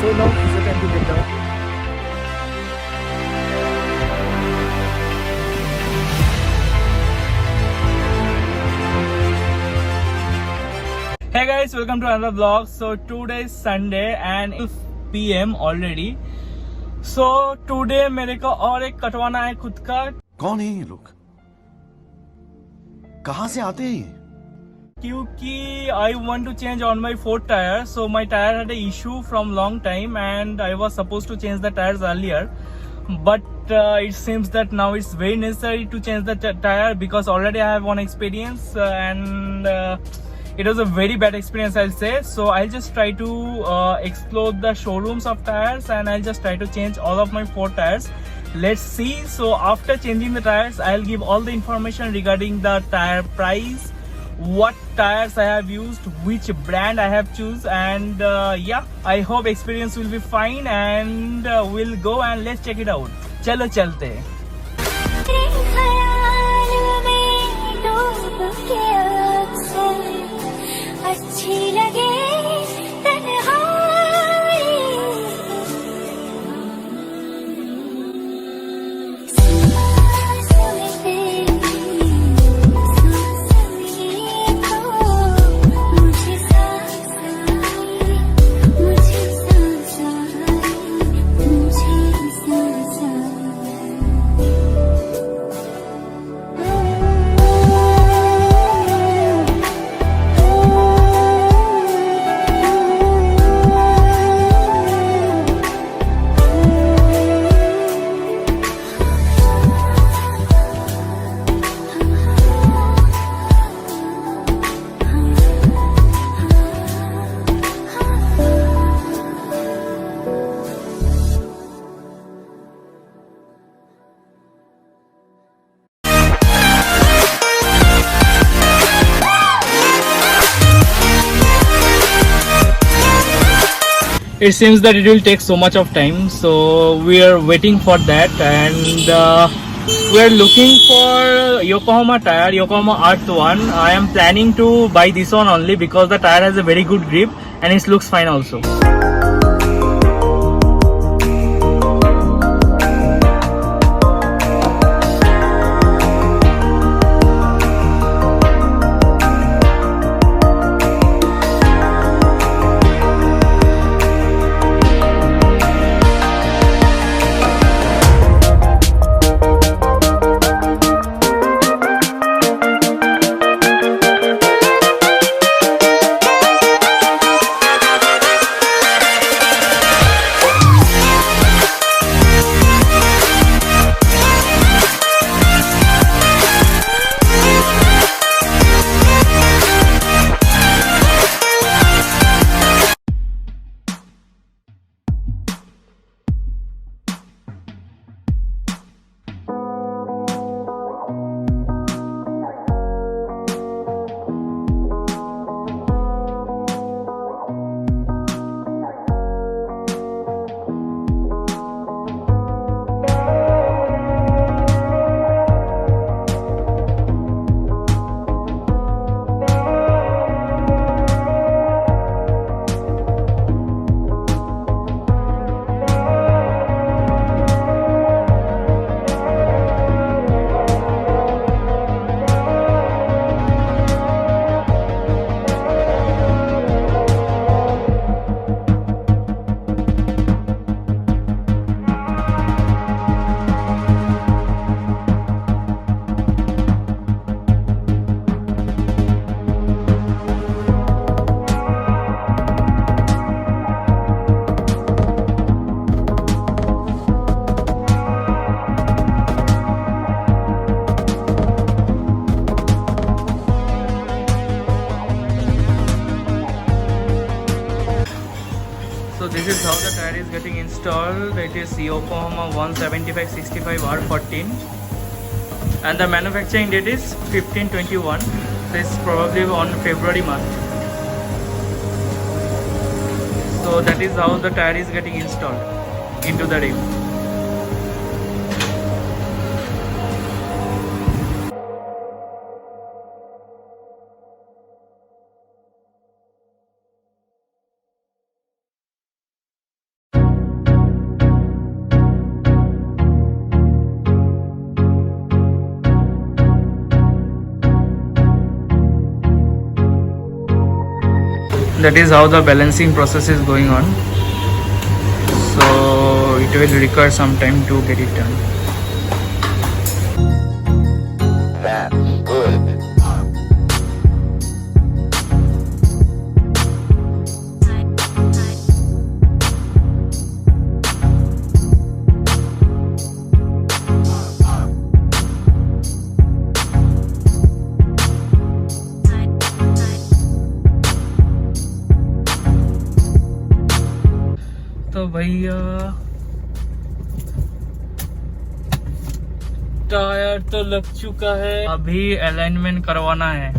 So now is the time to get down. Hey guys, welcome to another vlog. So today is Sunday and it's PM already. So today मेरे को और एक कटवाना है खुद का. कौन है ये लोग? कहाँ से आते हैं ये? क्योंकि I want to change on my fourth tire. So my tire had a issue from long time and I was supposed to change the tires earlier. But it seems that now it's very necessary to change the tire because already I have one experience and it was a very bad experience, I'll say. So I'll just try to explore the showrooms of tires and I'll just try to change all of my four tires. Let's see. So after changing the tires, I'll give all the information regarding the tire price, what tires I have used, which brand I have choose, and yeah, I hope experience will be fine and we'll go and let's check it out. चलो चलते हैं. अच्छी लगे तन्हाई मुझे सांस आई मुझे सांस It seems that it will take so much of time, so we are waiting for that and we are looking for Yokohama tire, Yokohama Earth 1. I am planning to buy this one only because the tire has a very good grip and it looks fine also. So this is how the tire is getting installed. It is Yokohama 175/65 R14 and the manufacturing date is 15/21. This is probably on February month. So that is how the tire is getting installed into the rim. That is how the balancing process is going on. So it will require some time to get it done. तो भैया tyre तो लग चुका है, अभी alignment करवाना है,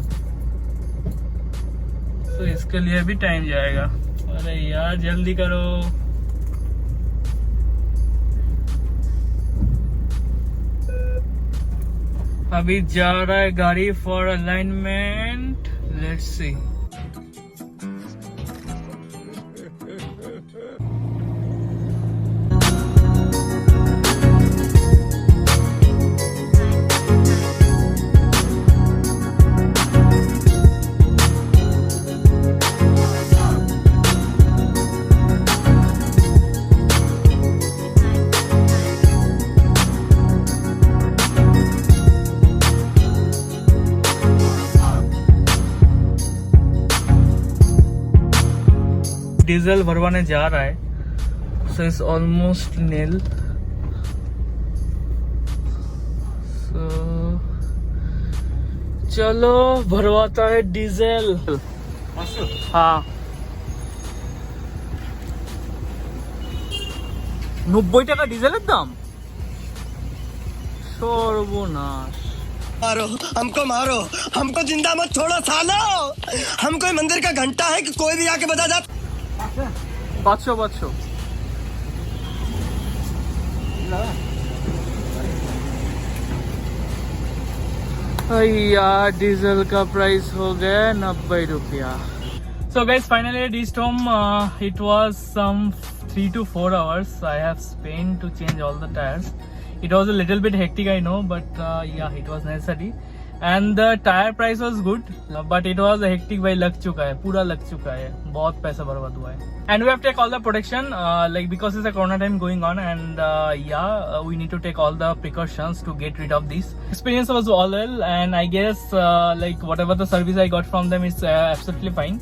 तो इसके लिए भी टाइम जाएगा। अरे यार जल्दी करो। अभी जा रहा है गाड़ी for alignment. Let's see. Diesel भरवाने जा रहा है, सो इट्स ऑलमोस्ट नील। सो चलो भरवाता है डीजल। हाँ 90 টাকা ডিজেলের দাম। সর্বনাশ। मारो हमको जिंदा मत छोड़ो सालो। हम कोई मंदिर का घंटा है कि कोई भी आके बजा जा। 500 यार डीजल का प्राइस हो गया 90 रुपया। So guys, finally I reached home. It was some 3 to 4 hours I have spent to change all the tires. It was a little bit hectic, I know, but yeah, it was necessary. And the tire price was good, but it was hectic भाई। लग चुका है, पूरा लग चुका है, बहुत पैसा बर्बाद हुआ है। And we have to take all the protection, like because it's a corona time going on, and yeah, we need to take all the precautions to get rid of this. Experience was all well, and I guess like whatever the service I got from them is absolutely fine.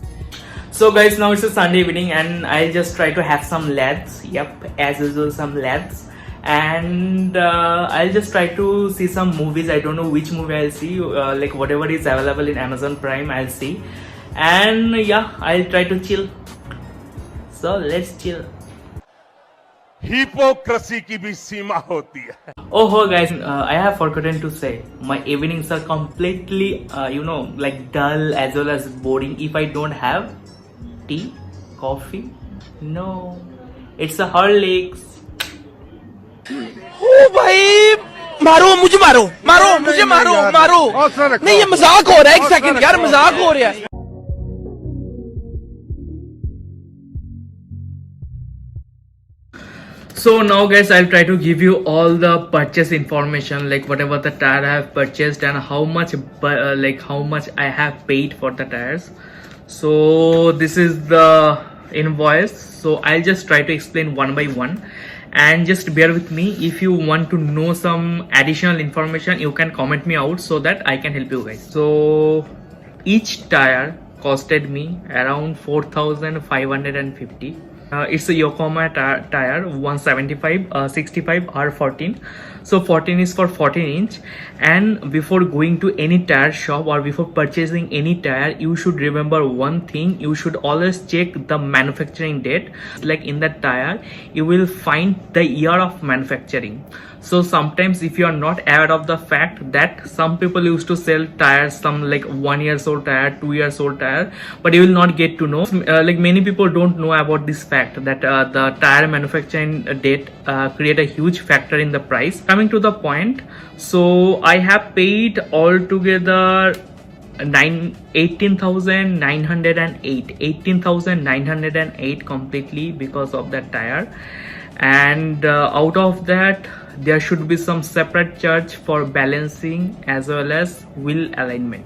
So guys, now it's a Sunday evening, and I'll just try to have some lads. Yep, as usual, some lads. And I'll just try to see some movies. I don't know which movie I'll see, like whatever is available in Amazon Prime I'll see, and yeah, I'll try to chill. So let's chill. Hypocrisy की भी सीमा होती है। Oh guys, I have forgotten to say, my evenings are completely like dull as well as boring if I don't have tea, coffee. No, it's a Horlicks. ओ भाई मारो मुझे, मारो मुझे, मारो नहीं, ये मजाक हो रहा है। एक सेकंड यार, मजाक हो रहा है। So now guys, I'll try to give you all the purchase information, like whatever the tire I have purchased and how much I have paid for the tires. So this is the invoice. So I'll just try to explain one by one, and just bear with me. If you want to know some additional information, you can comment me out so that I can help you guys. So each tire costed me around 4,550. It's a Yokohama tire 175 65 R14. So 14 is for 14 inch. And before going to any tire shop or before purchasing any tire, you should remember one thing. You should always check the manufacturing date. Like in that tire, you will find the year of manufacturing. So sometimes if you are not aware of the fact that some people used to sell tires, some like 1 year old tire, 2 years old tire, but you will not get to know. Like many people don't know about this fact that the tire manufacturing date create a huge factor in the price. Coming to the point, so I have paid altogether 18,908 completely because of that tire. And out of that, there should be some separate charge for balancing as well as wheel alignment.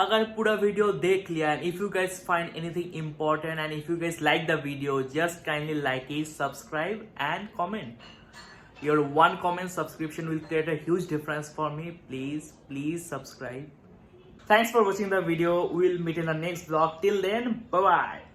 अगर पूरा video देख लिया and if you guys find anything important and if you guys like the video, just kindly like it, subscribe and comment. Your one comment subscription will create a huge difference for me. Please subscribe. Thanks for watching the video. We'll meet in the next vlog. Till then, bye bye.